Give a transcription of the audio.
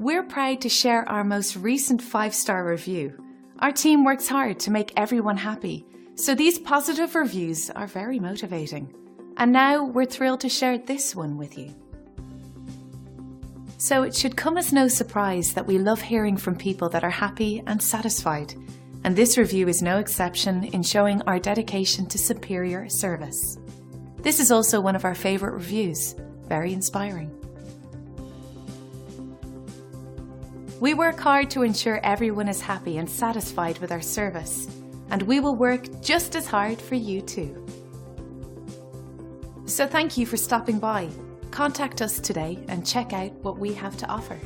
We're proud to share our most recent 5-star review. Our team works hard to make everyone happy, so these positive reviews are very motivating. And now we're thrilled to share this one with you. So it should come as no surprise that we love hearing from people that are happy and satisfied. And this review is no exception in showing our dedication to superior service. This is also one of our favourite reviews, very inspiring. We work hard to ensure everyone is happy and satisfied with our service, and we will work just as hard for you too. So thank you for stopping by. Contact us today and check out what we have to offer.